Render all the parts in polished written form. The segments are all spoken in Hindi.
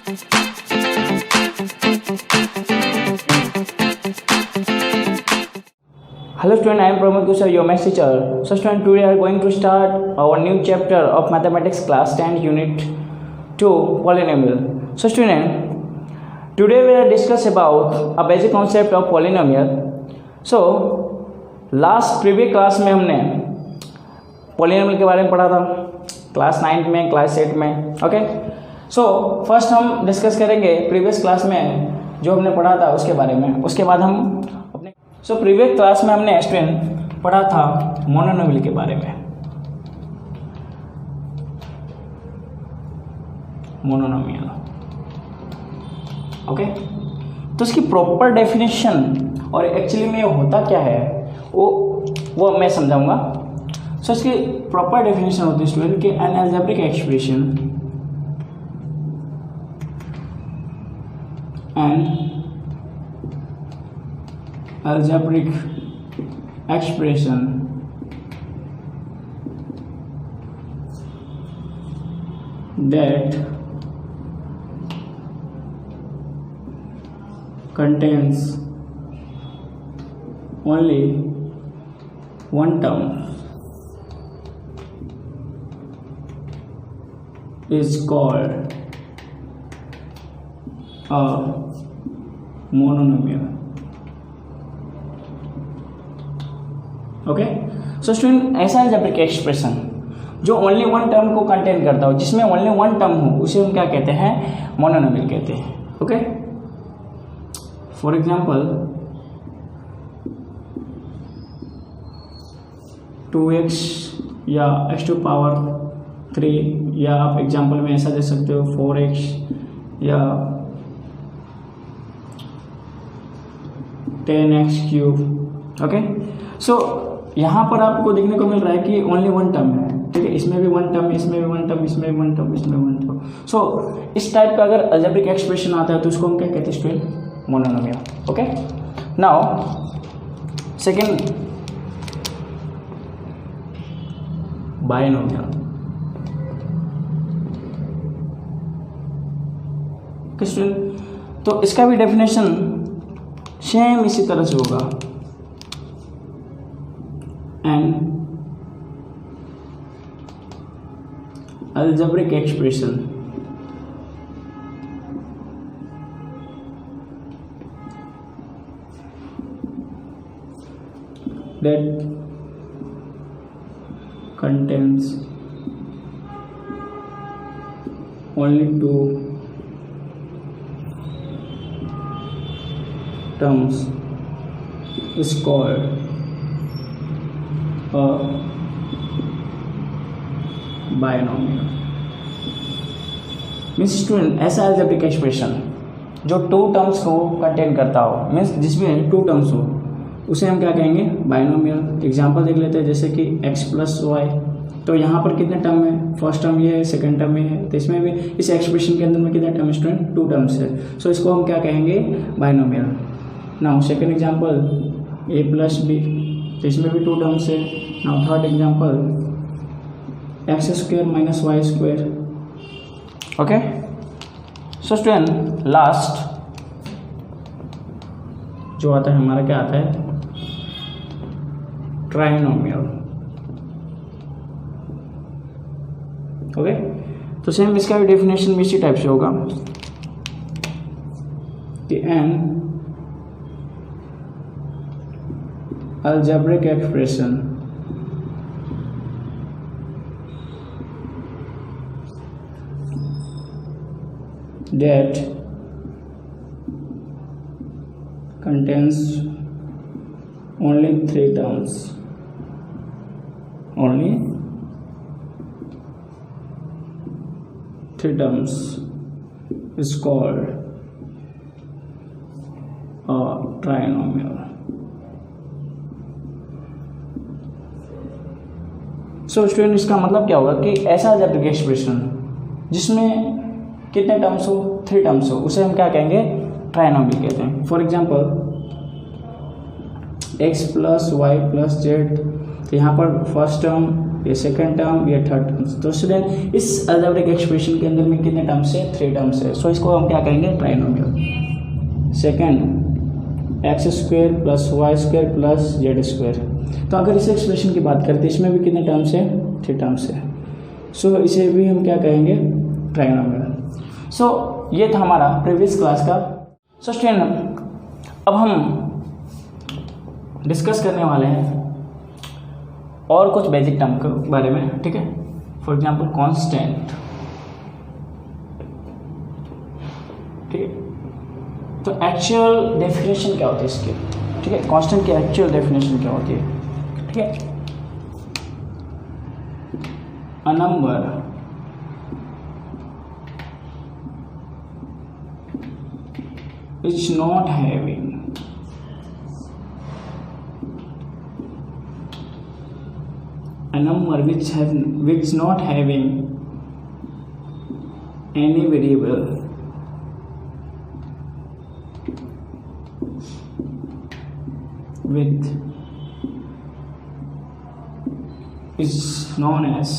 Hello student, I am Pramod Kusar, your maths teacher. So student, today we are going to start our new chapter of mathematics class 10 unit 2 polynomial. So student, today we will discuss about a basic concept of polynomial. So last previous class में हमने polynomial के बारे में पढ़ा था, क्लास 9 में, क्लास 8 में. ओके, सो फर्स्ट हम डिस्कस करेंगे प्रीवियस क्लास में जो हमने पढ़ा था उसके बारे में. उसके बाद हम अपने प्रीवियस क्लास में हमने स्टूडेंट पढ़ा था मोनोनोमियल के बारे में. मोनोनोमियल, ओके, तो इसकी प्रॉपर डेफिनेशन और एक्चुअली में होता क्या है वो मैं समझाऊंगा. सो इसकी प्रॉपर डेफिनेशन होती है स्टूडेंट कि N algebraic expression algebraic expression that contains only one term is called a mononomial. Okay, so student ऐसा अलजेब्रिक एक्सप्रेशन जो ओनली वन टर्म को कंटेन करता हो, जिसमें ओनली वन टर्म हो, उसे हम क्या कहते हैं? मोनोनोमियल कहते हैं. ओके, फॉर एग्जांपल 2x या x टू पावर 3, या आप एग्जांपल में ऐसा दे सकते हो 4x या 10x क्यूब. ओके, सो यहाँ पर आपको देखने को मिल रहा है कि ओनली वन टर्म है. ठीक है, इसमें भी वन टर्म, इसमें भी वन टर्म, इसमें भी वन टर्म, इसमें वन टर्म. सो इस टाइप का अगर अलजेब्रिक एक्सप्रेशन आता है तो उसको हम क्या कहते हैं student? Monomial. Okay, now second, binomial. Okay student, तो इसका भी डेफिनेशन सेम इसी तरह से होगा. An algebraic expression that contains only two terms is called binomial. Means student ऐसा अलजेब्रिक एक्सप्रेशन जो टू टर्म्स को कंटेन करता हो, मीन्स जिसमें टू टर्म्स हो, उसे हम क्या कहेंगे? बायनोमियल. एग्जांपल देख लेते हैं, जैसे कि x प्लस वाई. तो यहाँ पर कितने टर्म है? फर्स्ट टर्म ये है, सेकेंड टर्म ये है. तो इसमें भी इस एक्सप्रेशन के अंदर में कितने टर्म स्टूडेंट? टू टर्म्स है. सो इसको हम क्या कहेंगे? Binomial. Now second example a plus b, तो इसमें भी टू टर्म्स है. Now third example x square minus y square. Okay, so student last जो आता है हमारा क्या आता है? ट्राइनोमियल. ओके, तो सेम इसका भी डेफिनेशन भी इसी टाइप से होगा कि N algebraic expression that contains only three terms, only three terms is called a trinomial. So student इसका मतलब क्या होगा कि ऐसा अलजेब्रिक एक्सप्रेशन जिसमें कितने टर्म्स हो? थ्री टर्म्स हो, उसे हम क्या कहेंगे? ट्राइनोमियल कहते हैं. For example x plus y plus z, तो यहाँ पर फर्स्ट टर्म ये सेकंड टर्म, ये थर्ड टर्म। तो स्टूडेंट इस अलजेब्रिक एक्सप्रेशन के अंदर में कितने टर्म्स है? 3 टर्म्स है। सो इसको हम क्या कहेंगे? Trinomial. Second x square plus y square plus z square. तो अगर इस एक्सप्रेशन की बात करते हैं इसमें भी कितने टर्म्स है? 3 टर्म्स है। सो इसे भी हम क्या कहेंगे? ट्राइनोमियल। सो ये था हमारा प्रीवियस क्लास का। सो स्टूडेंट अब हम डिस्कस करने वाले हैं और कुछ बेसिक टर्म के बारे में, ठीक है। फॉर एग्जांपल कांस्टेंट, ठीक है। तो एक्चुअल डेफिनेशन क्या होती है इसकी, ठीक है। कांस्टेंट की एक्चुअल डेफिनेशन क्या होती है, ठीक है। A number is not having a number which not having any variable with is known as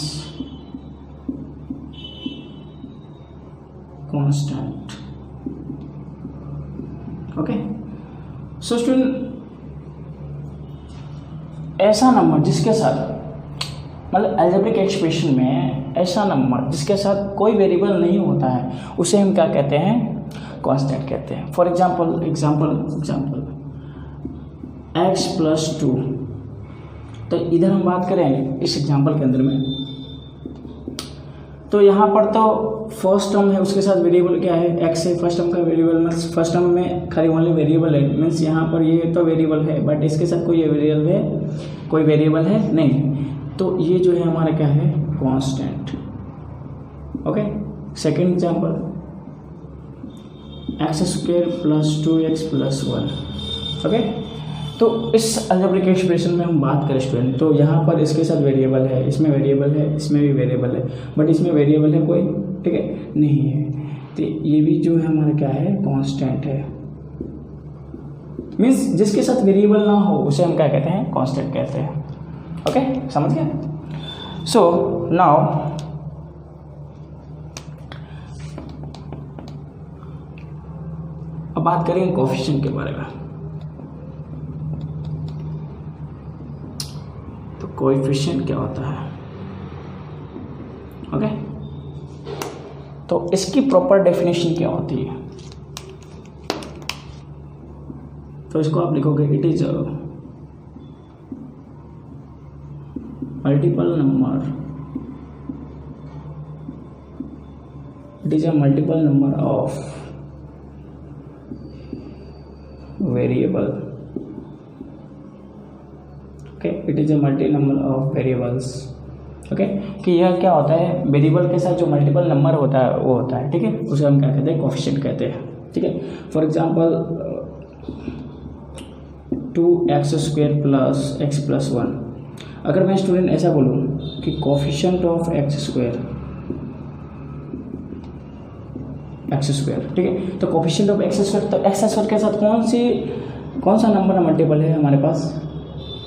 constant। Okay. So student ऐसा नंबर जिसके साथ मतलब अलजेब्रिक एक्सप्रेशन में ऐसा नंबर जिसके साथ कोई वेरिएबल नहीं होता है उसे हम क्या कहते हैं? कांस्टेंट कहते हैं। For example x plus 2। तो इधर हम बात करें इस एग्जांपल के अंदर में, तो यहाँ पर तो फर्स्ट टर्म है उसके साथ वेरिएबल क्या है? x है। फर्स्ट टर्म का वेरिएबल मीन्स फर्स्ट टर्म में खाली ओनली वेरिएबल है, मीन्स यहाँ पर ये तो वेरिएबल है बट इसके साथ कोई वेरिएबल है नहीं। तो ये जो है हमारा क्या है? Constant. Okay. Second example x square plus 2x plus 1। Okay. तो इस अलजेब्रिक एक्सप्रेशन में हम बात करें स्टूडेंट, तो यहाँ पर इसके साथ वेरिएबल है, इसमें वेरिएबल है, इसमें भी वेरिएबल है, बट इसमें वेरिएबल है कोई, ठीक है, नहीं है। तो ये भी जो है हमारा क्या है? कांस्टेंट है। मीन्स जिसके साथ वेरिएबल ना हो उसे हम क्या कहते हैं? कांस्टेंट कहते हैं। ओके, समझ गए? सो नाउ अब बात करेंगे कोएफिशिएंट के बारे में। तो कोएफिशिएंट क्या होता है? ओके। तो इसकी प्रॉपर डेफिनेशन क्या होती है? तो इसको आप लिखोगे it is a multiple number, it is a multiple number of variable. Okay, it is a multi number of variables. Okay, कि यह क्या होता है? वेरिएबल के साथ जो मल्टीपल नंबर होता है वो होता है, ठीक है, उसे हम क्या कहते हैं? कोएफिशिएंट कहते हैं, ठीक है। For example 2x square plus x plus 1। अगर मैं स्टूडेंट ऐसा बोलूँ कि कोएफिशिएंट ऑफ x स्क्वायर, ठीक है, तो कोएफिशिएंट ऑफ x स्क्वायर, तो x स्क्वायर के साथ कौन सा नंबर मल्टीपल है हमारे पास?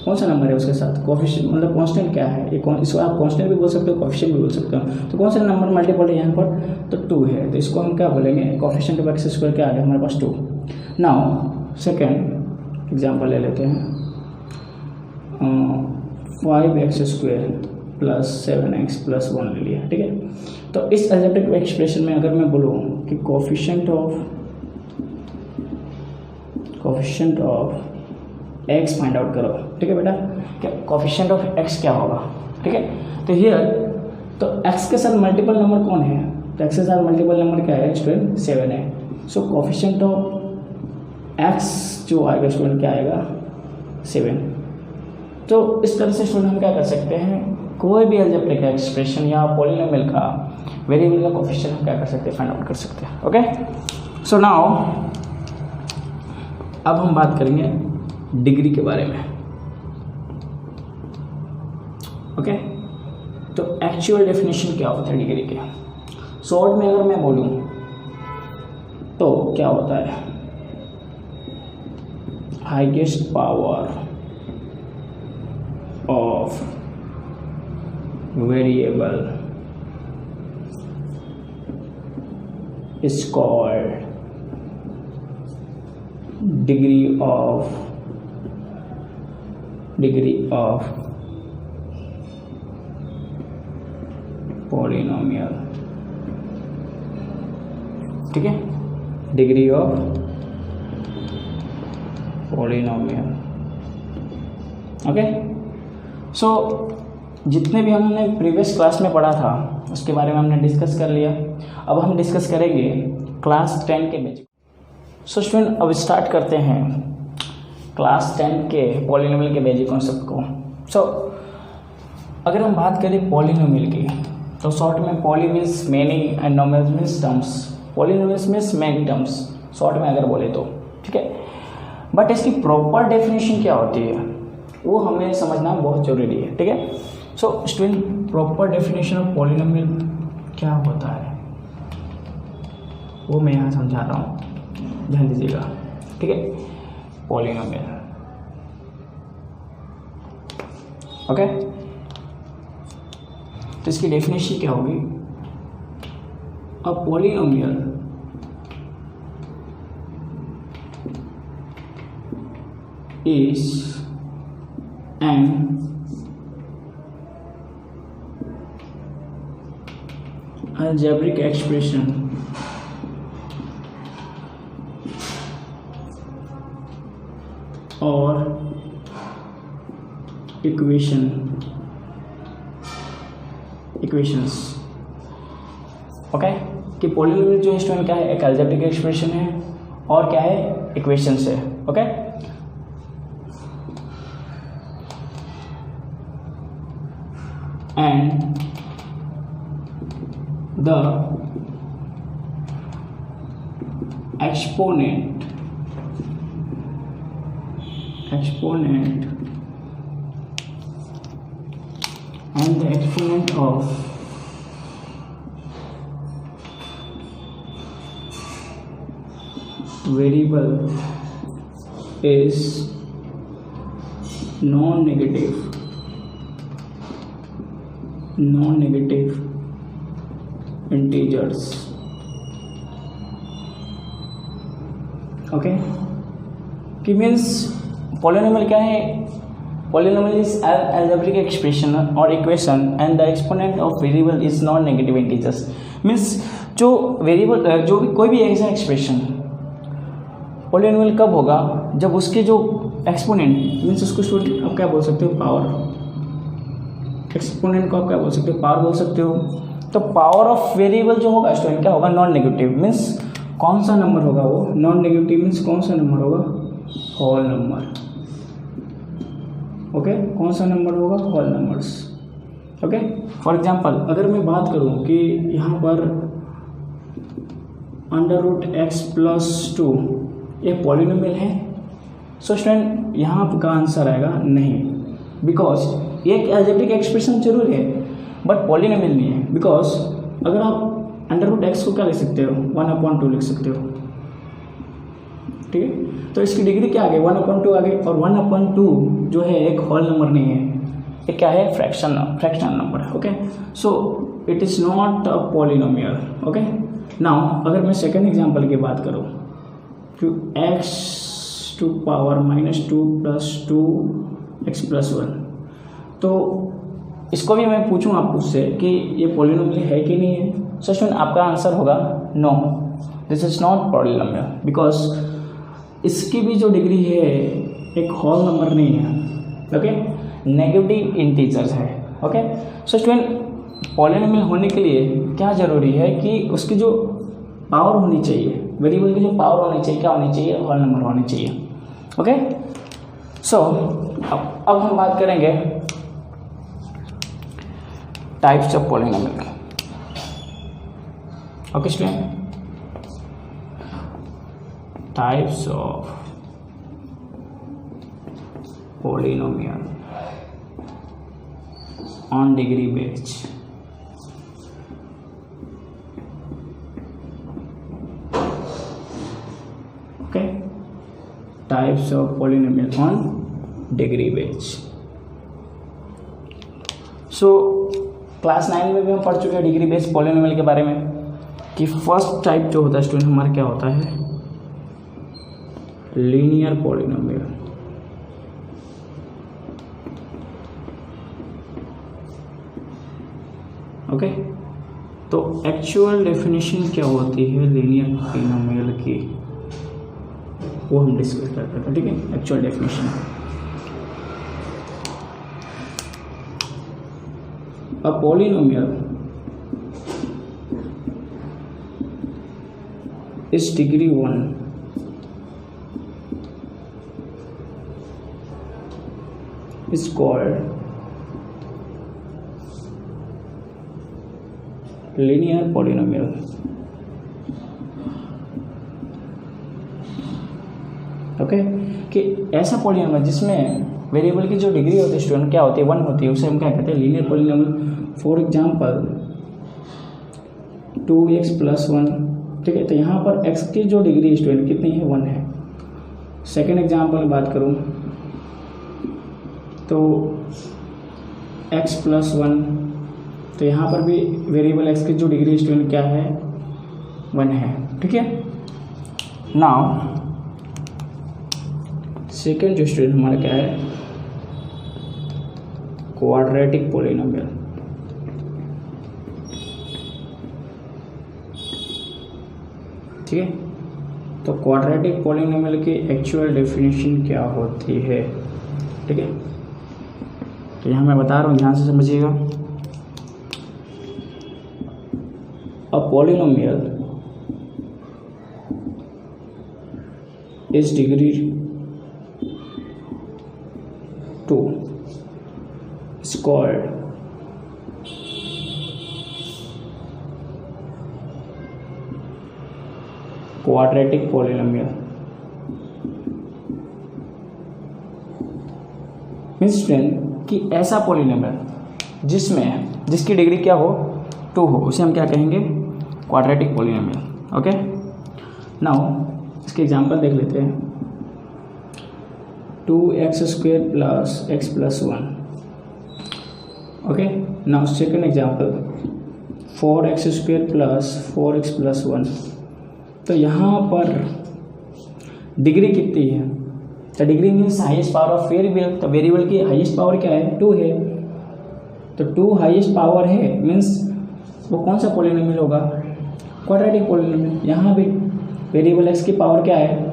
कौन सा नंबर है उसके साथ? कोएफिशिएंट मतलब कांस्टेंट क्या है? इसको आप कांस्टेंट भी बोल सकते हो, कोएफिशिएंट भी बोल सकते हो। तो कौन सा नंबर मल्टीपल है यहाँ पर? तो 2 है। तो इसको हम क्या बोलेंगे? कोएफिशिएंट ऑफ x स्क्वायर क्या आ गया हमारे पास? 2। नाउ सेकेंड एग्जाम्पल ले लेते हैं, 5x square plus 7x plus 1 ले लिया, ठीक है। तो इस अलजेब्रिक एक्सप्रेशन में अगर मैं बोलूँ कि coefficient of x find out करो, ठीक है बेटा, क्या कोएफिशिएंट ऑफ x क्या होगा, ठीक है। तो हियर तो x के साथ मल्टीपल नंबर कौन है? तो x के साथ मल्टीपल नंबर क्या है स्टूडेंट? 7 है। सो कोएफिशिएंट ऑफ x जो आएगा स्टूडेंट क्या आएगा? 7। तो इस तरह से स्टूडेंट हम क्या कर सकते हैं? कोई भी अलजेब्रिक एक्सप्रेशन या पॉलिनोमियल का वेरिएबल का कोएफिशिएंट हम क्या कर सकते हैं? फाइंड आउट कर सकते हैं। ओके। सो नाउ अब हम बात करेंगे डिग्री के बारे में। ओके। तो एक्चुअल डेफिनेशन क्या होता है डिग्री के? शॉर्ट में अगर मैं बोलूं तो क्या होता है? Highest power of variable is called degree of polynomial. ठीक है, डिग्री ऑफ पॉलिनोमियल. ओके, सो जितने भी हमने प्रीवियस क्लास में पढ़ा था उसके बारे में हमने डिस्कस कर लिया. अब हम डिस्कस करेंगे क्लास 10 के बेसिक. सो स्टूडेंट, अब स्टार्ट करते हैं क्लास 10 के पॉलिनोमियल के बेसिक कॉन्सेप्ट को. सो अगर हम बात करें पॉलिनोमियल की, तो शॉर्ट में poly means many and नोमियल means terms. Polynomials means many terms short में अगर बोले तो, ठीक है. बट इसकी प्रॉपर डेफिनेशन क्या होती है वो हमें समझना बहुत ज़रूरी है, ठीक है. So student, proper definition of polynomial क्या होता है वो मैं यहाँ समझा रहा हूँ, ध्यान दीजिएगा, ठीक है. Polynomial, okay. तो इसकी डेफिनेशन क्या होगी? A polynomial is an algebraic expression or equations. Okay, कि पॉलिनोमियल जो स्टूडेंट क्या है, एक अलजेब्रिक एक्सप्रेशन है और क्या है, इक्वेशंस है. Okay, and the exponent and the exponent of variable is non-negative integers. Okay, कि मीन्स पॉलिनोमियल क्या है? पॉलिनोमियल इज अलजेब्रिक एक्सप्रेशन और equation and the exponent of variable is non negative integers. Means जो वेरिएबल, जो भी कोई भी ऐसा एक्सप्रेशन पॉलिनोमियल कब होगा? जब उसके जो एक्सपोनेंट, मीन्स उसको स्टूडेंट आप क्या बोल सकते हो, पावर. एक्सपोनेंट को आप क्या बोल सकते हो, पावर बोल सकते हो. तो पावर ऑफ वेरिएबल जो होगा स्टूडेंट क्या होगा, नॉन नेगेटिव. मीन्स कौन सा नंबर होगा वो, नॉन नेगेटिव मीन्स कौन सा नंबर होगा, होल नंबर. ओके, कौन सा नंबर होगा, whole numbers. Okay, for example अगर मैं बात करूं कि यहाँ पर √x+2 ये पॉलिनोमियल है, सो स्टूडेंट यहाँ आपका आंसर आएगा नहीं, बिकॉज ये एक अलजेब्रिक एक्सप्रेशन जरूर है बट पॉलिनोमियल नहीं है. बिकॉज अगर आप √x को क्या लिख सकते हो, 1/2 लिख सकते हो, ठीक है. तो इसकी डिग्री क्या आ गई, 1/2 आ गई. और 1/2 जो है एक होल नंबर नहीं है, ये क्या है, फ्रैक्शनल नंबर है. Okay, so it is not a polynomial. Okay, now अगर मैं सेकेंड एग्जाम्पल की बात करूँ, तो x⁻² + 2x+1, तो इसको भी मैं पूछूं आप उससे कि ये पॉलिनोमियल है कि नहीं है, सो स्टूडेंट आपका आंसर होगा no, this is not polynomial. Because इसकी भी जो डिग्री है एक होल नंबर नहीं है. ओके, नेगेटिव इंटीजर्स है. ओके, सो स्टूडेंट पॉलिनोमियल होने के लिए क्या ज़रूरी है कि उसकी जो पावर होनी चाहिए, वेरिएबल की जो पावर होनी चाहिए, क्या होनी चाहिए, होल नंबर होनी चाहिए. ओके, सो अब हम बात करेंगे types of polynomial. Okay student, types of polynomial on degree base. Okay, types of polynomial on degree base. So class 9 में भी हम पढ़ चुके हैं डिग्री बेस्ड पॉलिनोमियल के बारे में कि फर्स्ट टाइप जो होता है स्टूडेंट हमारा क्या होता है, लीनियर पॉलिनोमियल। ओके, तो एक्चुअल डेफिनेशन क्या होती है लीनियर पॉलिनोमियल की, वो हम डिस्कस करते हैं। ठीक है, actual definition. A polynomial is degree 1 is called linear polynomial। Okay, कि ऐसा पॉलिनोमियल जिसमें वेरिएबल की जो डिग्री होती है स्टूडेंट क्या होती है, 1 होती है, उसे हम क्या कहते हैं, linear polynomial. For example 2x + 1। ठीक है, तो यहाँ पर x की जो डिग्री स्टूडेंट कितनी है, 1 है। सेकेंड एग्जांपल बात करूँ तो x + 1, तो यहाँ पर भी वेरिएबल x की जो डिग्री स्टूडेंट क्या है, 1 है। ठीक है, नाउ सेकेंड जो स्टूडेंट हमारा क्या है, क्वाड्रेटिक पॉलिनोमियल। ठीक है, तो क्वाड्रेटिक पॉलिनोमियल की एक्चुअल डेफिनेशन क्या होती है। ठीक है, तो यहाँ मैं बता रहा हूँ, ध्यान से समझिएगा। A polynomial is degree 2 is called quadratic polynomial। Means student कि ऐसा पॉलिनोमियल जिसकी डिग्री क्या हो, 2 हो, उसे हम क्या कहेंगे, क्वाड्रेटिक पॉलिनोमियल। ओके, नाउ इसके एग्जांपल देख लेते हैं। 2x² + x + 1। Okay, now second example 4x² + 4x + 1। तो यहाँ पर डिग्री कितनी है, तो degree means highest power of variable. तो वेरिएबल की हाईएस्ट पावर क्या है, 2 है। तो 2 हाईएस्ट पावर है, मीन्स वो कौन सा पॉलिनोमियल होगा, क्वाड्रेटिक पॉलिनोमियल। यहाँ भी वेरिएबल x की पावर क्या है,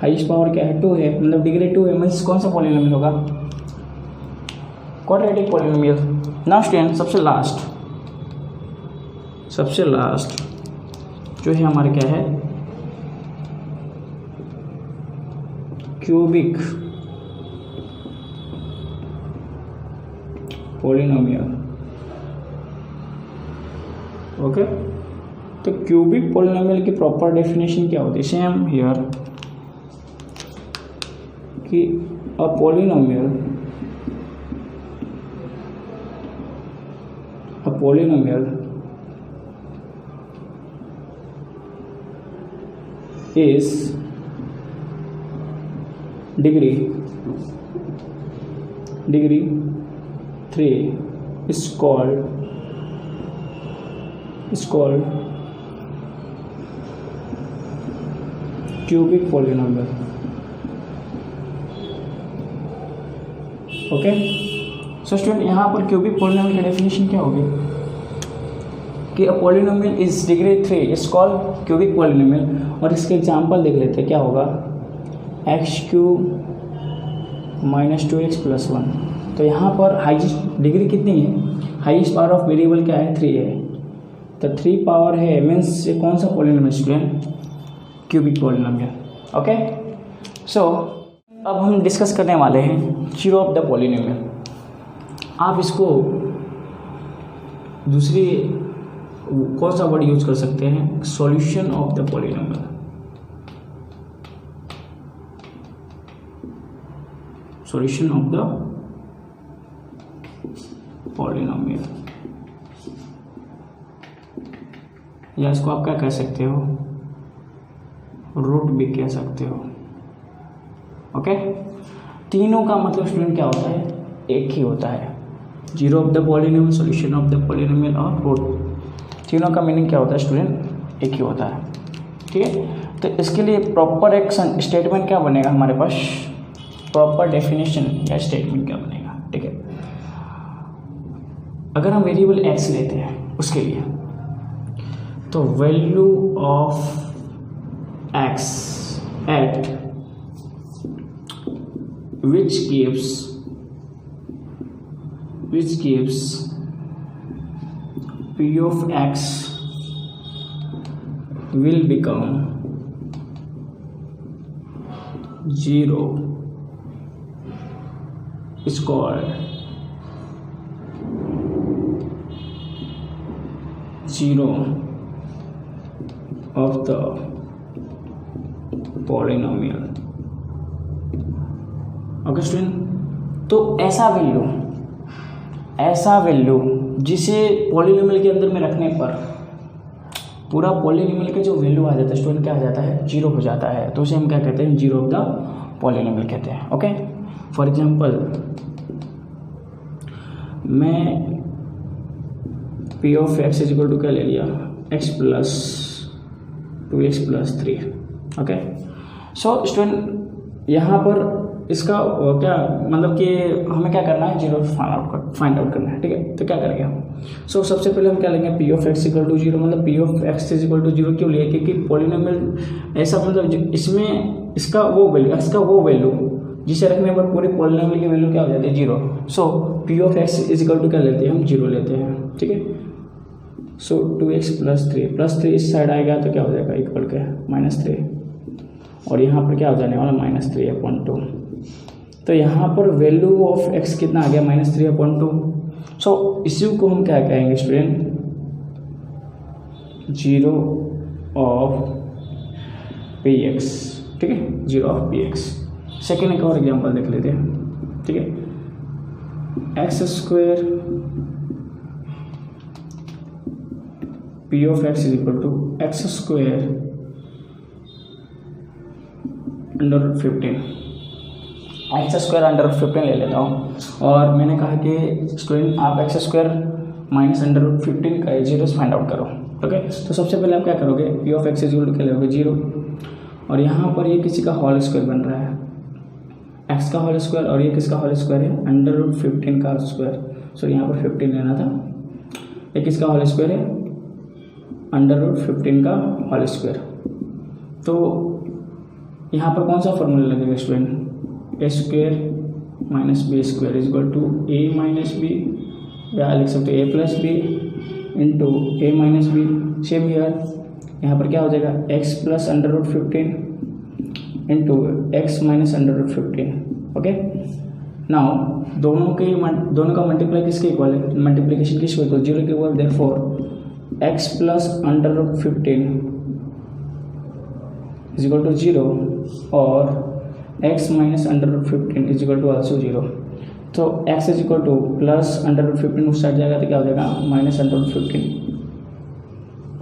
हाईएस्ट पावर क्या है, 2 है, मतलब डिग्री 2 है, मीन्स कौन सा पॉलिनोमियल होगा, क्वाड्रेटिक पॉलिनोमियल। नाउ स्टूडेंट सबसे लास्ट जो है हमारा क्या है, क्यूबिक पॉलिनोमियल। ओके, तो क्यूबिक पॉलिनोमियल की प्रॉपर डेफिनेशन क्या होती है, सेम हियर कि a polynomial is degree 3 is called cubic polynomial। Okay, so student यहाँ पर क्यूबिक पॉलिनोमियल की डेफिनेशन क्या होगी कि a polynomial is degree 3 is called cubic polynomial. और इसके एग्जांपल देख लेते हैं, क्या होगा, x³ - 2x + 1। तो यहाँ पर हाईएस्ट डिग्री कितनी है, हाईएस्ट पावर ऑफ वेरिएबल क्या है, 3 है। तो 3 पावर है, मीन्स ये कौन सा polynomial student, cubic polynomial. Okay, so अब हम डिस्कस करने वाले हैं जीरो ऑफ द पॉलिनोमियल। आप इसको दूसरी कौन सा वर्ड यूज कर सकते हैं, solution of the polynomial. Solution of the polynomial, या इसको आप क्या कह सकते हो, रूट भी कह सकते हो। ओके, तीनों का मतलब स्टूडेंट क्या होता है, एक ही होता है। Zero of the polynomial, solution of the polynomial और रूट, तीनों का मीनिंग क्या होता है स्टूडेंट? एक ही होता है। ठीक है, तो इसके लिए प्रॉपर एक स्टेटमेंट क्या बनेगा हमारे पास, प्रॉपर डेफिनेशन या स्टेटमेंट क्या बनेगा? ठीक है, अगर हम वेरिएबल एक्स लेते हैं उसके लिए, तो value of x at which gives p of x will become 0 is called zero of the polynomial। Okay student, तो ऐसा वैल्यू जिसे पॉलिनोमियल के अंदर में रखने पर पूरा पॉलिनोमियल का जो वैल्यू आ जाता है स्टूडेंट, क्या आ जाता है? जीरो हो जाता है, तो उसे हम क्या कहते हैं? जीरो ऑफ द पॉलिनोमियल कहते हैं। ओके, फॉर एग्जांपल मैं p of x is equal to क्या ले लिया? X plus 2x plus 3। Okay, so student यहाँ पर इसका क्या मतलब कि हमें क्या करना है? जीरो फाइंड आउट करना है। ठीक है, तो क्या करेंगे हम? सो सबसे पहले हम क्या लेंगे? P of X equal to zero, मतलब P of x is equal to zero क्यों लिए? क्योंकि पॉलिनोमियल ऐसा मतलब इसमें इसका वो वैल्यू, एक्स का वो वैल्यू जिसे रखने पर पूरे पॉलिनोमियल की वैल्यू क्या हो जाती है? Zero. So p of x is equal to क्या लेते हैं हम? जीरो लेते हैं। ठीक है, सो 2x प्लस 3 इस साइड आएगा तो क्या हो जाएगा? इक्वल के -3, और यहाँ पर क्या हो जाने वाला? -3/2। तो यहाँ पर वैल्यू ऑफ x कितना आ गया? -3/2। सो इसी को हम क्या कहेंगे स्टूडेंट? Zero of px। ठीक है, जीरो ऑफ px। सेकेंड एक और एग्जांपल देख लेते हैं। ठीक है, x² p of x is equal to x² under 15, x² ले लेता हूँ। और मैंने कहा कि स्टूडेंट आप x² माइनस √15 का जीरोस फाइंड आउट करो। ओके, तो सबसे पहले आप क्या करोगे? P of x is equal to क्या लोगे? जीरो, और यहाँ पर ये किसी का होल स्क्वायर बन रहा है, x का होल स्क्वायर, और ये किसका होल स्क्वायर है? √15 का स्क्वायर। सो यहाँ पर 15 लेना था। ये किसका होल स्क्वायर है? √15 का होल स्क्वायर। तो यहाँ पर कौन सा फॉर्मूला लगेगा student? a² minus b² is equal to a minus b, या लिख सकते हो a plus b into a minus b. Same here, यहाँ पर क्या हो जाएगा? x plus √15 into x minus √15। Okay, now दोनों का मल्टीप्लाई किसके इक्वल है? मल्टीप्लिकेशन किसके इक्वल? जीरो के equal. Therefore x plus √15 is equal to zero, और x minus √15 is equal to also zero. तो x is equal two plus √15 उस साइड जाएगा तो क्या हो जाएगा? माइनस √15।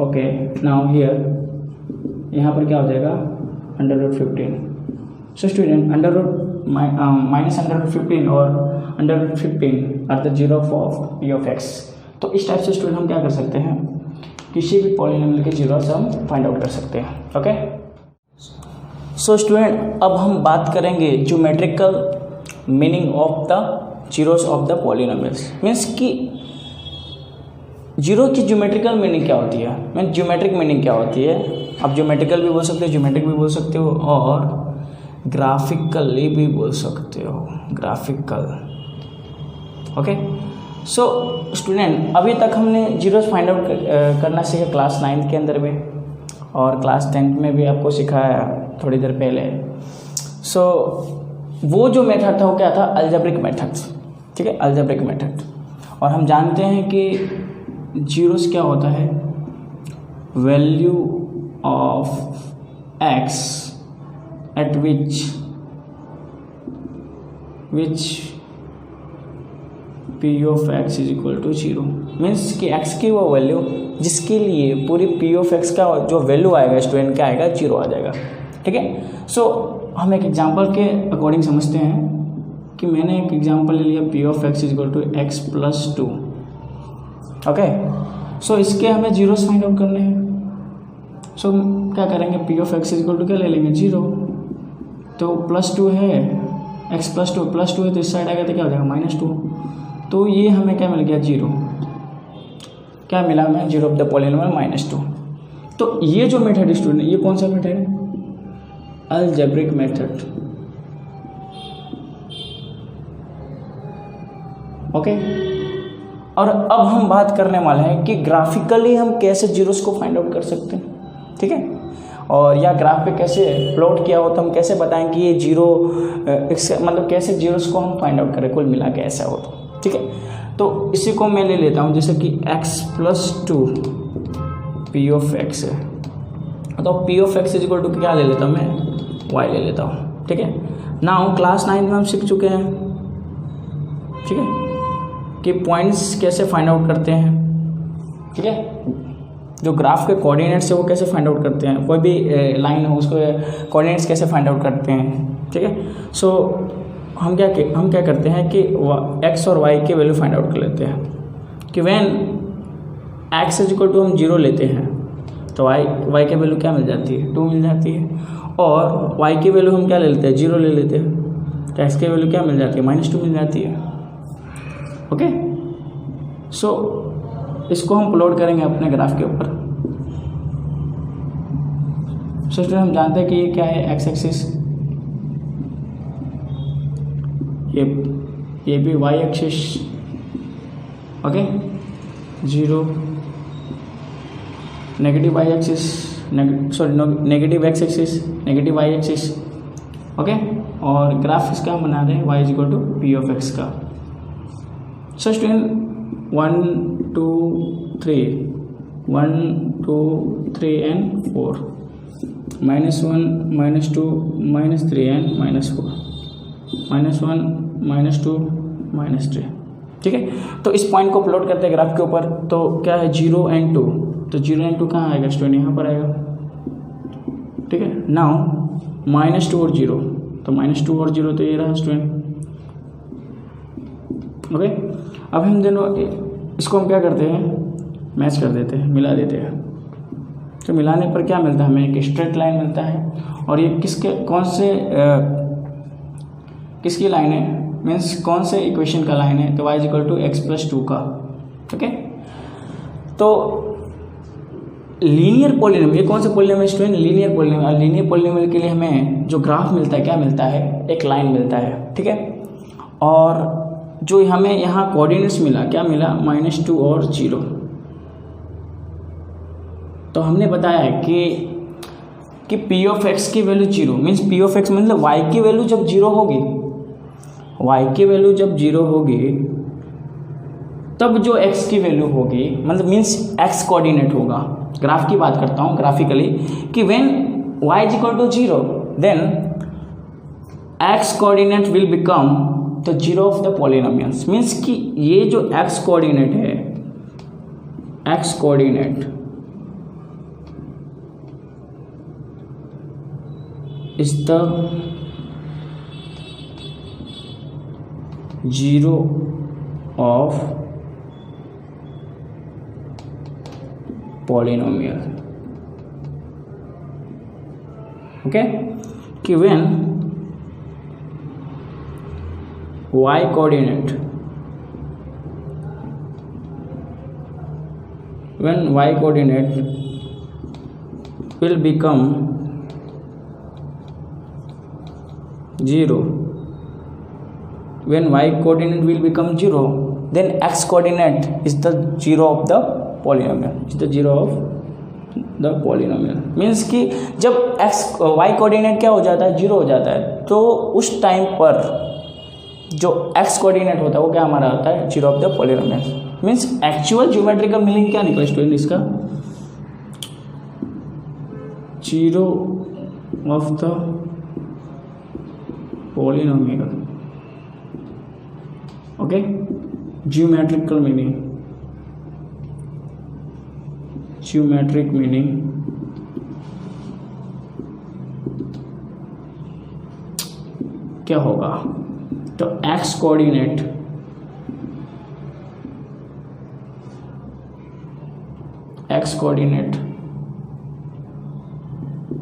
ओके, नाउ हियर यहाँ पर क्या हो जाएगा? √15। सो स्टूडेंट माइनस √15 और √15 are the zero of p of x. तो इस टाइप से स्टूडेंट हम क्या कर सकते हैं? किसी भी पॉलिनोमियल के जीरोस हम फाइंड आउट कर सकते हैं। ओके, सो स्टूडेंट अब हम बात करेंगे geometrical meaning of the zeros of the polynomials. Means कि जीरो की ज्योमेट्रिकल मीनिंग क्या होती है? मीन ज्योमेट्रिक मीनिंग क्या होती है? आप ज्योमेट्रिकल भी बोल सकते हो, ज्योमेट्रिक भी बोल सकते हो, और ग्राफिकली भी बोल सकते हो, ग्राफिकल। ओके, सो स्टूडेंट अभी तक हमने जीरोस फाइंड आउट करना सीखा क्लास 9 के अंदर में, और क्लास 10 में भी आपको सिखाया थोड़ी देर पहले। सो वो जो मेथड था वो क्या था? Algebraic method. ठीक है, अलजेब्रिक मेथड। और हम जानते हैं कि जीरोस क्या होता है? Value of x at which p of x is equal to zero. Means कि एक्स की वो वैल्यू जिसके लिए पूरी पी ऑफ एक्स का जो वैल्यू आएगा स्टूडेंट क्या आएगा? जीरो आ जाएगा। ठीक है, सो हम एक एग्जांपल के अकॉर्डिंग समझते हैं। कि मैंने एक एग्जांपल ले लिया P of x is equal to x plus 2। Okay, so इसके हमें जीरोस फाइंड आउट करने हैं। सो क्या करेंगे, p of x is equal to क्या ले लेंगे, 0। तो +2 है, एक्स प्लस टू है तो इस साइड आएगा तो क्या हो जाएगा, -2। तो ये हमें क्या मिल गया, 0। क्या मिला हमें, 0 ऑफ द पॉलिनोमियल -2। तो ये जो मेथड स्टूडेंट, ये कौन सा मेथड है, अलजेब्रिक मेथड। ओके, और अब हम बात करने वाले हैं कि ग्राफिकली हम कैसे जीरोस को फाइंड आउट कर सकते हैं, ठीक है, और या ग्राफ पे कैसे प्लॉट किया हो तो हम कैसे बताएं कि ये जीरो, मतलब कैसे जीरोस को हम फाइंड आउट करें कुल मिला के ऐसा हो तो, ठीक है। तो इसी को मैं ले लेता हूँ जैसे कि x + 2 पी ऑफ एक्स है, तो p of x is equal to क्या ले लेता हूँ मैं, y ले लेता हूँ, ठीक है। नाउ क्लास 9 में हम सीख चुके हैं, ठीक है, कि पॉइंट्स कैसे फाइंड आउट करते हैं, ठीक है, जो ग्राफ के कोऑर्डिनेट्स है वो कैसे फाइंड आउट करते हैं, कोई भी लाइन हो उसको कोऑर्डिनेट्स कैसे फाइंड आउट करते हैं, ठीक है। सो हम क्या करते हैं कि x और y के वैल्यू फाइंड आउट कर लेते हैं कि when x is equal to हम 0 लेते हैं तो y के वैल्यू क्या मिल जाती है, 2 मिल जाती है, और y की वैल्यू हम क्या ले लेते हैं, 0 ले लेते हैं तो x की वैल्यू क्या मिल जाती है, -2 मिल जाती है। ओके, सो इसको हम प्लॉट करेंगे अपने ग्राफ के ऊपर। सो स्टूडेंट हम जानते हैं कि ये क्या है, एक्स एक्सिस, ये भी Y axis, okay, 0, negative Y axis, negative X axis, negative Y axis, okay, और ग्राफ इसका हम बना रहे हैं y is equal to P of X का। सो स्टूडेंट 1 2 3 1 2 3 and 4 -1 -2 -3 and -4 -1 -2 -3, ठीक है। तो इस पॉइंट को प्लॉट करते हैं ग्राफ के ऊपर, तो क्या है 0 and 2, तो 0 and 2 कहाँ आएगा स्टूडेंट, यहाँ पर आएगा, ठीक है। नाउ -2 और 0, तो -2 और 0 तो ये रहा स्टूडेंट, ओके। अब हम दोनों इसको हम क्या करते हैं, मैच कर देते हैं, मिला देते हैं, तो मिलाने पर क्या मिलता है हमें, एक स्ट्रेट लाइन मिलता है, और ये किसकी लाइन है, मीन्स कौन से इक्वेशन का लाइन है, तो y equal to x plus 2 का, ओके। तो लीनियर पॉलिनोमियल, ये कौन सा पॉलिनोमियल स्टूडेंट, लीनियर पॉलिनोमियल, और लीनियर पॉलिनोमियल के लिए हमें जो ग्राफ मिलता है क्या मिलता है, एक लाइन मिलता है, ठीक है। और जो हमें यहाँ कोऑर्डिनेट्स मिला, क्या मिला, -2 और 0। तो हमने बताया है कि पी ऑफ एक्स की value 0, means P of x मतलब वाई की वैल्यू जब 0 होगी, वाई की वैल्यू जब 0 होगी तब जो एक्स की वैल्यू होगी, मतलब मीन्स एक्स कोऑर्डिनेट होगा, ग्राफ की बात करता हूँ ग्राफिकली, कि when y is equal to 0 then x coordinate will become the 0 of the polynomials, means कि ये जो एक्स कोऑर्डिनेट है, x coordinate is the 0 of polynomial, okay, कि when y coordinate, will become 0, when y coordinate will become 0 then x coordinate is the 0 of the polynomial, is the 0 of the polynomial, means कि जब y coordinate क्या हो जाता है, 0 हो जाता है, तो उस टाइम पर जो x coordinate होता है वो क्या हमारा होता है, 0 of the polynomial, means actual geometrical meaning क्या निकला स्टूडेंट इसका, 0 of the polynomial, okay, geometrical meaning, geometric meaning क्या होगा, तो x coordinate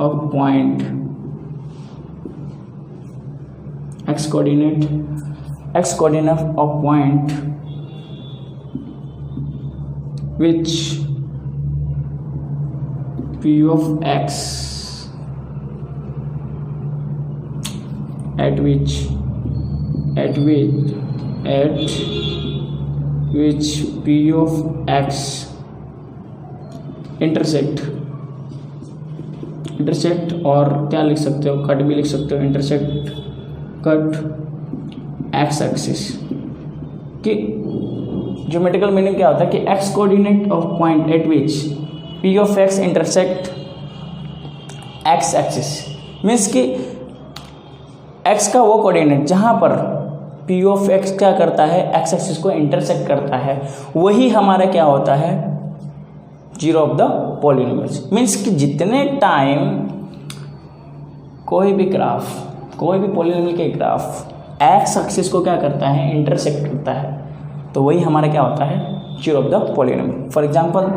of point x coordinate of point which p of x at which p of x intersect और क्या लिख सकते हो, कट भी लिख सकते हो, इंटरसेक्ट कट एक्स एक्सिस की ज्योमेट्रिकल मीनिंग क्या होता है कि x coordinate of point eight which p of x intersect x axis, means कि एक्स का वो कोऑर्डिनेट जहाँ पर पी ऑफ एक्स क्या करता है, एक्स एक्सिस को इंटरसेक्ट करता है, वही हमारा क्या होता है, zero of the polynomials. Means कि जितने टाइम कोई भी पॉलिनोमियल के ग्राफ एक्स एक्सिस को क्या करता है, इंटरसेक्ट करता है, तो वही हमारा क्या होता है, zero of the polynomial. For example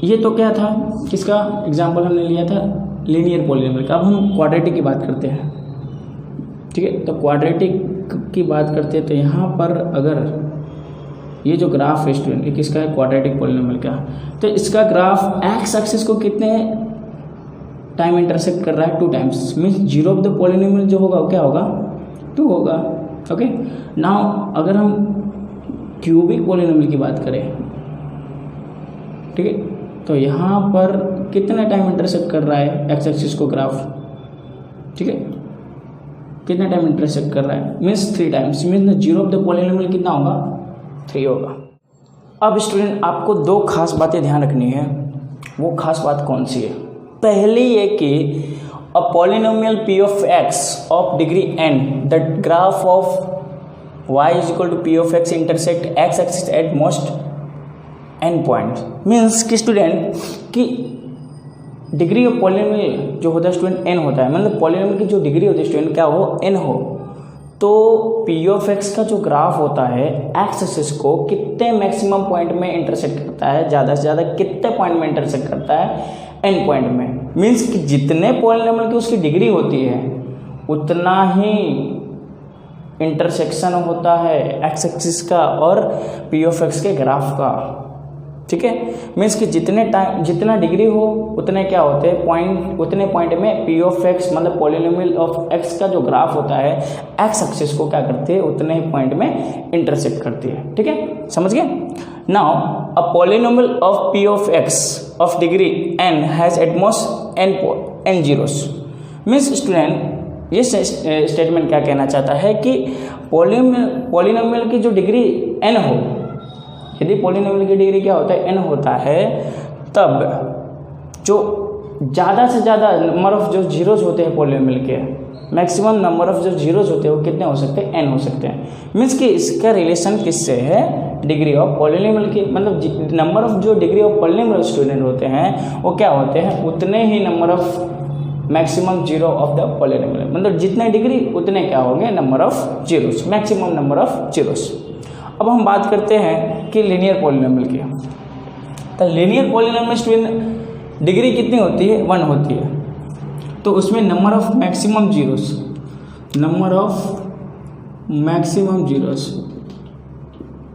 ये तो क्या था, किसका एग्जांपल हमने लिया था, लीनियर पॉलिनोमियल का। अब हम क्वाड्रेटिक की बात करते हैं, ठीक है। तो क्वाड्रेटिक की बात करते हैं तो यहाँ पर अगर ये जो ग्राफ है स्टूडेंट, ये किसका है, क्वाड्रेटिक पॉलिनोमियल का, तो इसका ग्राफ एक्स एक्सिस को कितने टाइम इंटरसेक्ट कर रहा है, 2 times, means zero of the polynomial जो होगा वो क्या होगा, 2 होगा। ओके, नाउ अगर हम क्यूबिक पॉलिनोमियल की बात करें, ठीक है, तो यहाँ पर कितने टाइम इंटरसेक्ट कर रहा है एक्स एक्सिस को ग्राफ, ठीक है, कितने टाइम इंटरसेक्ट कर रहा है, means 3 times, means zero of the polynomial कितना होगा, 3 होगा। अब स्टूडेंट आपको 2 खास बातें ध्यान रखनी है। वो खास बात कौन सी है, पहली ये कि a polynomial p of x of degree n the graph of y is equal to p of x intersect x axis at most n point. Means कि स्टूडेंट कि डिग्री ऑफ पॉलिनोमियल जो होता है स्टूडेंट n होता है, मतलब पॉलिनोमियल की जो डिग्री होती है स्टूडेंट क्या हो, n हो, तो p ऑफ x का जो ग्राफ होता है x एक्सिस को कितने मैक्सिमम पॉइंट में इंटरसेक्ट करता है, ज़्यादा से ज़्यादा कितने पॉइंट में इंटरसेक्ट करता है, n पॉइंट में। मीन्स कि जितने पॉलिनोमियल की उसकी डिग्री होती है उतना ही इंटरसेक्शन होता है x एक्सिस का और p ऑफ x के ग्राफ का, ठीक है। मीन्स कि जितना डिग्री हो उतने क्या होते हैं पॉइंट, उतने पॉइंट में p ऑफ x मतलब पॉलिनोमियल ऑफ x का जो ग्राफ होता है x एक्सिस को क्या करती है, उतने ही पॉइंट में इंटरसेक्ट करती है, ठीक है, समझ गए। Now a polynomial of p of x of degree n has eight most n zeros. Means student ये स्टेटमेंट क्या कहना चाहता है कि पॉलिनोमियल की जो डिग्री n हो, यदि पॉलिनोमियल की डिग्री क्या होता है, n होता है, तब जो ज़्यादा से ज़्यादा नंबर ऑफ जो जीरोज होते हैं पॉलिनोमियल के, मैक्सिमम नंबर ऑफ जो जीरोज होते हैं वो कितने हो सकते हैं, n हो सकते हैं। मीन्स कि इसका रिलेशन किससे है, डिग्री ऑफ पॉलिनोमियल की, मतलब नंबर ऑफ जो डिग्री ऑफ पॉलिनोमियल स्टूडेंट होते हैं वो क्या होते हैं, उतने ही number of maximum zero of the polynomial, मतलब जितने डिग्री उतने क्या होंगे number of zeros, maximum number of zeros. अब हम बात करते हैं कि लीनियर पॉलिनोमियल की। तो लीनियर पॉलिनोमियल स्टूडेंट डिग्री कितनी होती है, 1 होती है, तो उसमें नंबर ऑफ मैक्सिमम जीरोस,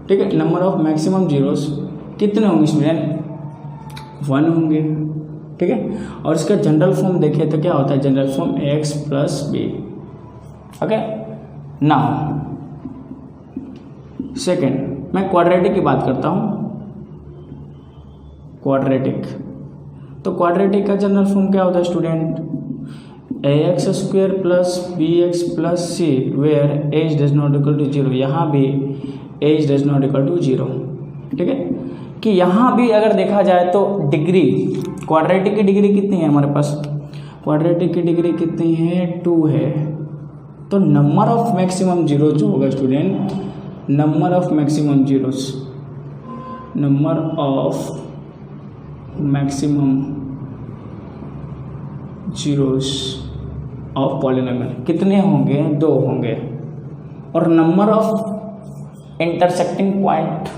ठीक है, नंबर ऑफ मैक्सिमम जीरोस कितने होंगे स्टूडेंट, 1 होंगे, ठीक है। और इसका जनरल फॉर्म देखें तो क्या होता है, general form x plus b. Okay, now second मैं क्वाड्रेटिक की बात करता हूँ। क्वाड्रेटिक, तो क्वाड्रेटिक का जनरल फॉर्म क्या होता है student, ax square plus B x plus c where h does not equal to 0। यहाँ भी h does not equal to 0, ठीक है, कि यहाँ भी अगर देखा जाए तो डिग्री, क्वाड्रेटिक की डिग्री कितनी है हमारे पास, क्वाड्रेटिक की डिग्री कितनी है, 2 है। तो नंबर ऑफ मैक्सिमम जीरो जो होगा student, number of maximum zeros, number of maximum zeros of polynomial कितने होंगे, 2 होंगे, और number of intersecting point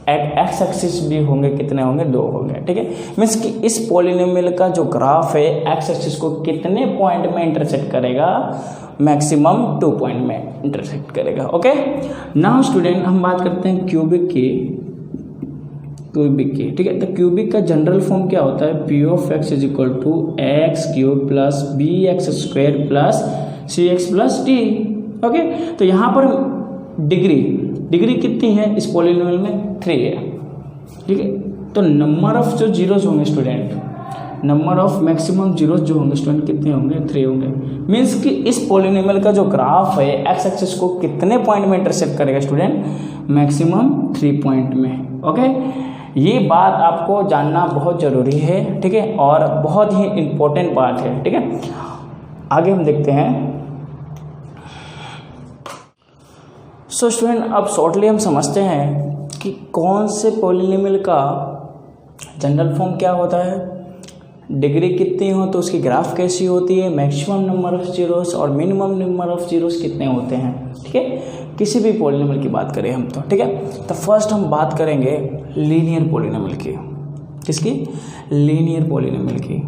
at x axis भी होंगे, कितने होंगे, 2 होंगे। ठीक है, मीन्स कि इस पॉलिनोमियल का जो ग्राफ है एक्स एक्सिस को कितने पॉइंट में इंटरसेक्ट करेगा, मैक्सिमम 2 पॉइंट में इंटरसेक्ट करेगा। ओके, नाउ स्टूडेंट हम बात करते हैं क्यूबिक की। ठीक है, तो क्यूबिक का जनरल फॉर्म क्या होता है, p of x is equal to x cube plus B x square plus c x plus d. Okay, तो यहाँ पर डिग्री कितनी है इस पॉलिनोमियल में, 3 है। ठीक है, तो नंबर ऑफ जो जीरोज होंगे student, number of maximum zeros जो होंगे स्टूडेंट कितने होंगे, 3 होंगे। मीन्स कि इस पॉलिनोमियल का जो ग्राफ है एक्स एक्सिस को कितने पॉइंट में इंटरसेक्ट करेगा स्टूडेंट, मैक्सिमम 3 पॉइंट में। ओके, ये बात आपको जानना बहुत ज़रूरी है। ठीक है, और बहुत ही इम्पोर्टेंट बात है। ठीक है, आगे हम देखते हैं। सो स्टूडेंट अब शॉर्टली हम समझते हैं कि कौन से पॉलिनोमियल का जनरल फॉर्म क्या होता है, डिग्री कितनी हो तो उसकी ग्राफ कैसी होती है, मैक्सिमम नंबर ऑफ जीरोस और मिनिमम नंबर ऑफ जीरोस कितने होते हैं। ठीक है, किसी भी पॉलिनोमियल की बात करें हम तो। ठीक है, तो फर्स्ट हम बात करेंगे लीनियर पॉलिनोमियल की। किसकी, लीनियर पॉलिनोमियल की।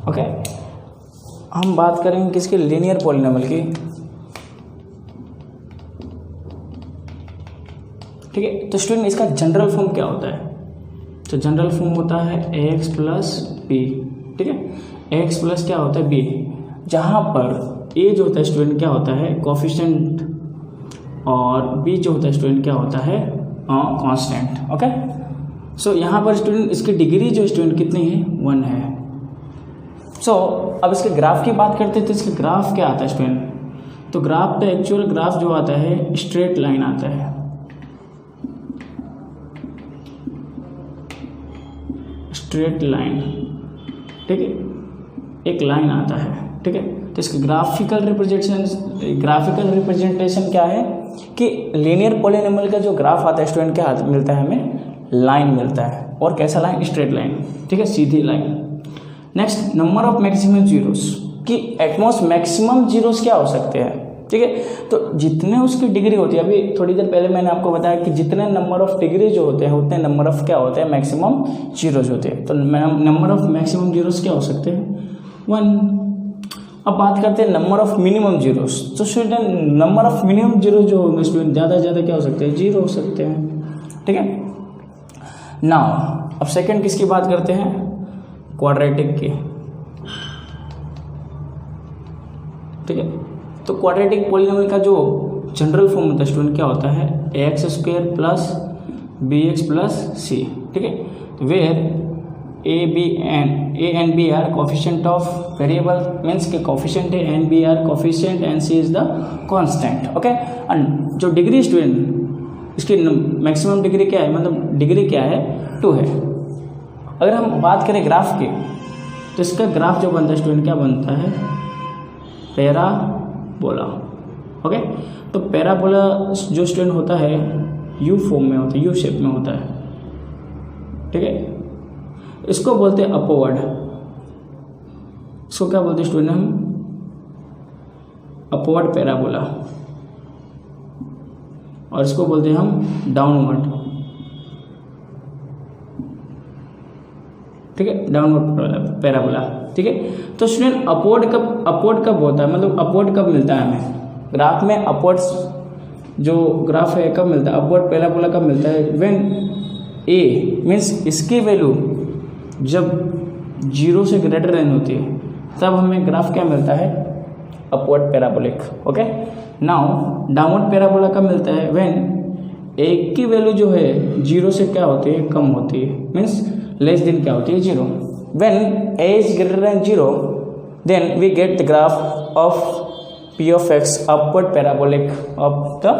ओके, हम बात करेंगे किसकी, लीनियर पॉलिनोमियल की। ठीक है, तो स्टूडेंट इसका जनरल फॉर्म क्या होता है, तो जनरल फॉर्म होता है एक्स प्लस बी। ठीक है, एक्स प्लस क्या होता है, बी, जहाँ पर ए जो होता है स्टूडेंट क्या होता है, कोफिशिएंट, और बी जो होता है स्टूडेंट क्या होता है, कांस्टेंट। ओके, सो यहाँ पर स्टूडेंट इसकी डिग्री जो स्टूडेंट कितनी है, 1 है। सो अब इसके ग्राफ की बात करते हैं, तो इसका ग्राफ क्या आता है स्टूडेंट, तो ग्राफ का एक्चुअल ग्राफ जो आता है स्ट्रेट लाइन आता है। स्ट्रेट लाइन, ठीक है, एक लाइन आता है। ठीक है, तो इसका ग्राफिकल रिप्रेजेंटेशन क्या है कि लीनियर पॉलिनोमियल का जो ग्राफ आता है स्टूडेंट क्या मिलता है, हमें लाइन मिलता है। और कैसा लाइन, स्ट्रेट लाइन। ठीक है, सीधी line. Next, number of maximum zeros, कि एटमोस्ट मैक्सिमम जीरोस क्या हो सकते हैं। ठीक है, तो जितने उसकी डिग्री होती है, अभी थोड़ी देर पहले मैंने आपको बताया कि जितने नंबर ऑफ डिग्री जो होते हैं उतने नंबर ऑफ क्या होते हैं, मैक्सिमम जीरोस होते हैं। तो नंबर ऑफ मैक्सिमम जीरोस क्या हो सकते हैं, 1। अब बात करते हैं नंबर ऑफ मिनिमम जीरोस। तो student number of minimum zeros जो होंगे स्टूडेंट ज़्यादा से ज़्यादा क्या हो सकते हैं, 0 हो सकते हैं। ठीक है, नाउ अब सेकंड किसकी बात करते हैं, क्वाड्रेटिक की। ठीक है, तो क्वाड्रेटिक पॉलिनोमियल का जो जनरल फॉर्म होता है स्टूडेंट क्या होता है, X square plus B x plus C. ठीक है, where A and B are coefficient of variable, means के कोफिशिएंट है, and B are coefficient and C is the constant. Okay, and जो डिग्री स्टूडेंट इसकी मैक्सिमम डिग्री क्या है, मतलब डिग्री क्या है, 2 है। अगर हम बात करें ग्राफ की, तो इसका ग्राफ जो बनता है स्टूडेंट क्या बनता है, पैराबोला। ओके, तो पैराबोला जो स्टूडेंट होता है यू फॉर्म में होता है, यू शेप में होता है। ठीक है, इसको बोलते हैं अपवर्ड। इसको क्या बोलते हैं स्टूडेंट हम, अपवर्ड पैराबोला, और इसको बोलते हैं हम डाउनवर्ड। ठीक है, डाउनवर्ड पैराबोला। ठीक है, तो स्टूडेंट अपवर्ड कब होता है, मतलब अपवर्ड कब मिलता है हमें ग्राफ में, अपवर्ड्स जो ग्राफ है कब मिलता है, अपवर्ड पैराबोला कब मिलता है, व्हेन ए मीन्स इसकी वैल्यू जब 0 से ग्रेटर देन होती है तब हमें ग्राफ क्या मिलता है, upward parabolic. Okay, now downward parabola कब मिलता है, व्हेन ए की वैल्यू जो है 0 से क्या होती है, कम होती है, मीन्स लेस देन क्या होती है, 0। When a is greater than 0, then we get the graph of p of x upward parabolic of the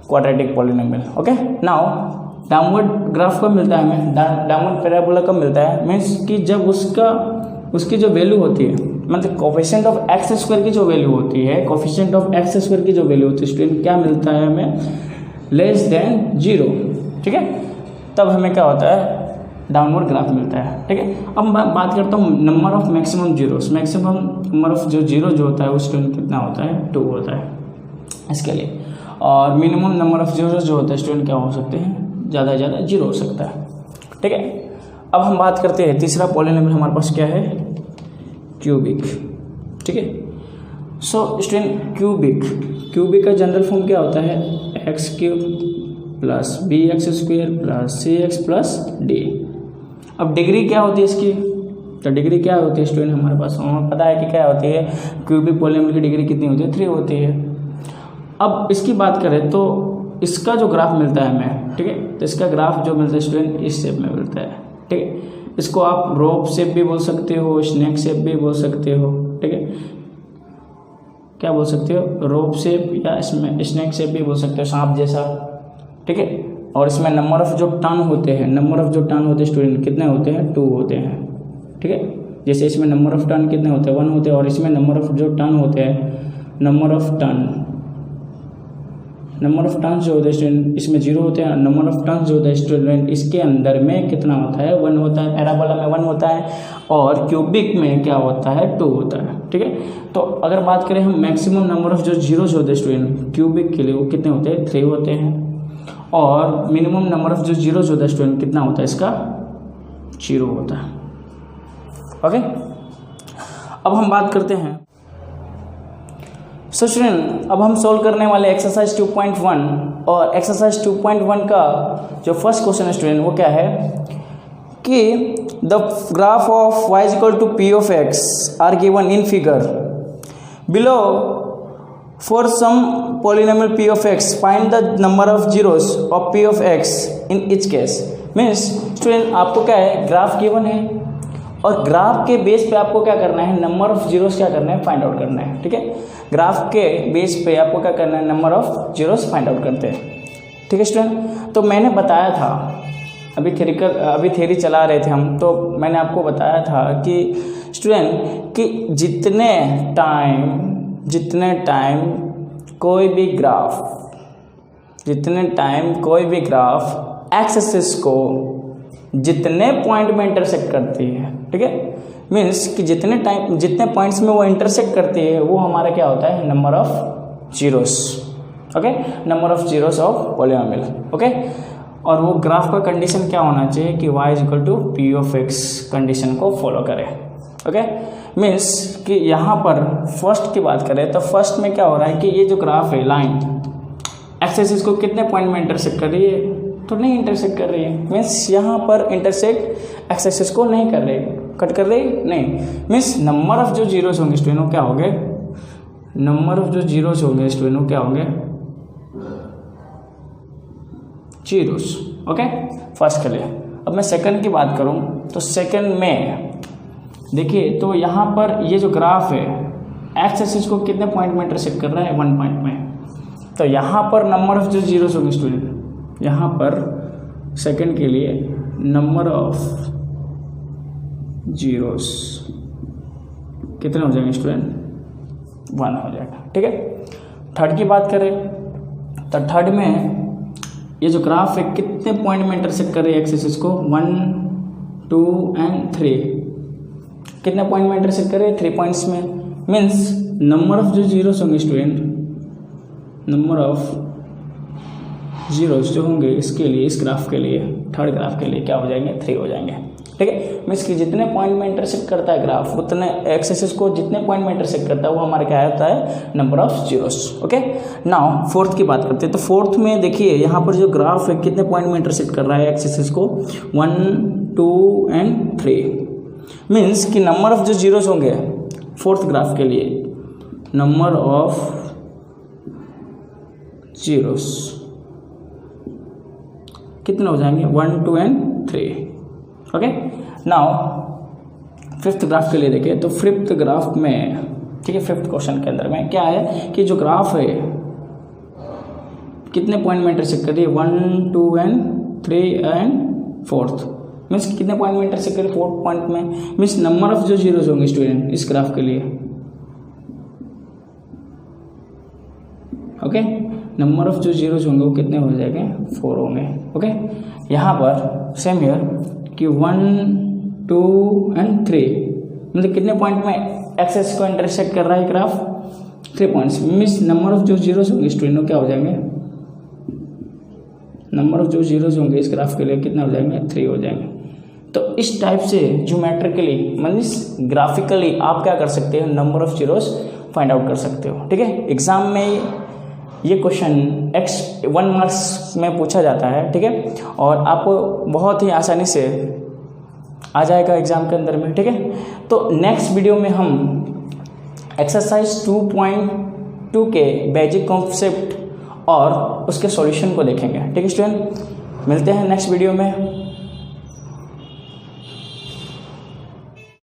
quadratic polynomial. Okay, now downward graph कब मिलता है हमें, डाउनवर्ड पैराबोला कब मिलता है, मीन्स कि जब उसकी जो वैल्यू होती है, मतलब कोफिशिएंट ऑफ एक्स स्क्वायर की जो वैल्यू होती है, कोफिशिएंट ऑफ एक्स स्क्वायर की जो वैल्यू होती है स्टूडेंट क्या मिलता है हमें, लेस देन 0। ठीक है, तब हमें क्या होता है, डाउनवर्ड ग्राफ मिलता है। ठीक है, अब मैं बात करता हूँ number of maximum zeros. Maximum number of जो जीरो जो होता है वो स्टूडेंट कितना होता है, 2 होता है इसके लिए। और मिनिमम नंबर ऑफ जीरोस जो होता है स्टूडेंट क्या हो सकते हैं, ज़्यादा से ज़्यादा 0 हो सकता है। ठीक है, अब हम बात करते हैं तीसरा पॉलिनोमियल हमारे पास क्या है, क्यूबिक। ठीक है, सो स्टूडेंट क्यूबिक का जनरल फॉर्म क्या होता है, x³ plus bx² plus cx plus d। अब डिग्री क्या होती है इसकी, तो डिग्री क्या होती है स्टूडेंट हमारे पास, हमें पता है कि क्या होती है, क्यूबिक पॉलिनोमियल की डिग्री कितनी होती है, 3 होती है। अब इसकी बात करें तो इसका जो ग्राफ मिलता है हमें, ठीक है, तो इसका ग्राफ जो मिलता है स्टूडेंट इस शेप में मिलता है। ठीक है, इसको आप रोप शेप भी बोल सकते हो, स्नैक शेप भी बोल सकते हो। ठीक है, क्या बोल सकते हो, रोप शेप या इसमें स्नैक शेप भी बोल सकते हो, सांप जैसा। ठीक है, और इसमें नंबर ऑफ जो टर्न होते हैं स्टूडेंट कितने होते हैं, 2 होते हैं। ठीक है, जैसे इसमें नंबर ऑफ टर्न कितने होते हैं, 1 होते हैं, और इसमें नंबर ऑफ जो टर्न होते हैं, नंबर ऑफ टर्न जो होते हैं स्टूडेंट इसमें 0 होते हैं। नंबर ऑफ टर्न जो होता है स्टूडेंट इसके अंदर में कितना होता है, 1 होता है। पैराबोला में 1 होता है और क्यूबिक में क्या होता है, 2 होता है। ठीक है, तो अगर बात करें हम मैक्सिमम नंबर ऑफ जो जीरोस होते हैं स्टूडेंट क्यूबिक के लिए वो कितने होते हैं, 3 होते हैं। और मिनिमम नंबर ऑफ जो जीरोस होता है स्टूडेंट कितना होता है इसका, 0 होता है। ओके, अब हम बात करते हैं सो स्टूडेंट, अब हम सोल्व करने वाले एक्सरसाइज 2.1 और एक्सरसाइज 2.1 का जो फर्स्ट क्वेश्चन है स्टूडेंट वो क्या है कि the graph of y = p of x are given in figure below for some polynomial p of x find the number of zeros of p of x in each case. Means student आपको क्या है, ग्राफ गिवन है और ग्राफ के बेस पे आपको क्या करना है, नंबर ऑफ जीरोस क्या करना है, फाइंड आउट करना है। ठीक है, ग्राफ के बेस पे आपको क्या करना है, number of zeros find out करते हैं। ठीक है स्टूडेंट, तो मैंने बताया था अभी थ्योरी चला रहे थे हम, तो मैंने आपको बताया था कि स्टूडेंट कि जितने टाइम कोई भी ग्राफ एक्स एक्सिस को जितने पॉइंट में इंटरसेक्ट करती है, ठीक है, मीन्स कि जितने पॉइंट्स में वो इंटरसेक्ट करती है वो हमारा क्या होता है, number of zeros. Okay, number of zeros of polynomial. Okay, और वो ग्राफ का कंडीशन क्या होना चाहिए कि y = p of x condition को फॉलो करे। ओके, मीन्स कि यहाँ पर फर्स्ट की बात करें तो फर्स्ट में क्या हो रहा है कि ये जो ग्राफ है, लाइन एक्स एक्सिस को कितने पॉइंट में इंटरसेक्ट कर रही है, तो नहीं इंटरसेक्ट कर रही है। मीन्स यहाँ पर इंटरसेक्ट एक्स एक्सिस को नहीं कर रही, कट कर रही नहीं। मीन्स नंबर ऑफ जो जीरोस होंगे स्टूडेंट वो क्या होंगे, जीरोस। ओके, फर्स्ट के लिए। अब मैं सेकंड की बात करूँ तो सेकंड में देखिए, तो यहाँ पर ये जो ग्राफ है एक्स एक्सिस को कितने पॉइंट में इंटरसेक्ट कर रहा है, 1 पॉइंट में। तो यहाँ पर नंबर ऑफ जो जीरोस होंगे स्टूडेंट, यहाँ पर सेकंड के लिए नंबर ऑफ जीरोस कितने हो जाएंगे स्टूडेंट, 1 हो जाएगा। ठीक है, थर्ड की बात करें तो थर्ड में ये जो ग्राफ है कितने पॉइंट में इंटरसेक्ट कर रही है एक्स एक्सिस को, 1, 2 एंड 3। कितने पॉइंट में इंटरसेक्ट कर रहे हैं, 3 पॉइंट्स में। मीन्स नंबर ऑफ जो जीरोस होंगे स्टूडेंट, नंबर ऑफ जीरोस जो होंगे इसके लिए, इस ग्राफ के लिए, थर्ड ग्राफ के लिए क्या हो जाएंगे, 3 हो जाएंगे। ठीक है, मीन्स कि जितने पॉइंट में इंटरसेक्ट करता है ग्राफ, उतने एक्स एक्सिस को जितने पॉइंट में इंटरसेक्ट करता है वो हमारा क्या होता है, number of zeros. Okay, now fourth की बात करते हैं। तो फोर्थ में देखिए यहाँ पर जो ग्राफ है कितने पॉइंट में इंटरसेक्ट कर रहा है एक्स एक्सिस को, 1, 2 एंड 3। मीन्स कि नंबर ऑफ जो जीरोस होंगे फोर्थ ग्राफ के लिए, नंबर ऑफ जीरोस कितने हो जाएंगे, 1, 2 and 3। Okay, now fifth graph के लिए देखें तो फिफ्थ ग्राफ में, ठीक है, फिफ्थ क्वेश्चन के अंदर में क्या है कि जो ग्राफ है कितने पॉइंट में इंटरसेक्ट कर रही है, 1, 2 एंड 3 एंड फोर्थ। मीन्स कितने पॉइंट में इंटरसेक्ट कर रही है, 4th पॉइंट में। मीन्स नंबर ऑफ जो जीरोस होंगे स्टूडेंट इस ग्राफ के लिए, ओके, नंबर ऑफ जो जीरोस होंगे वो कितने हो जाएंगे, 4 होंगे। ओके, यहाँ पर सेम हियर कि 1 2 एंड 3, मतलब कितने पॉइंट में एक्सेस को इंटरसेक्ट कर रहा है graph, 3 points. Means number of जो जीरोस होंगे स्टूडेंट क्या हो जाएंगे, नंबर ऑफ जो जीरोस होंगे इस ग्राफ के लिए कितना हो जाएंगे, 3 हो जाएंगे। तो इस टाइप से ज्योमेट्रिकली मतलब ग्राफिकली आप क्या कर सकते हो, number of zeros find out कर सकते हो। ठीक है, एग्जाम में ये क्वेश्चन 1 मार्क्स में पूछा जाता है। ठीक है, और आपको बहुत ही आसानी से आ जाएगा एग्जाम के अंदर में। ठीक है, तो नेक्स्ट वीडियो में हम एक्सरसाइज 2.2 के बेसिक कॉन्सेप्ट और उसके सॉल्यूशन को देखेंगे। ठीक है स्टूडेंट, मिलते हैं नेक्स्ट वीडियो में।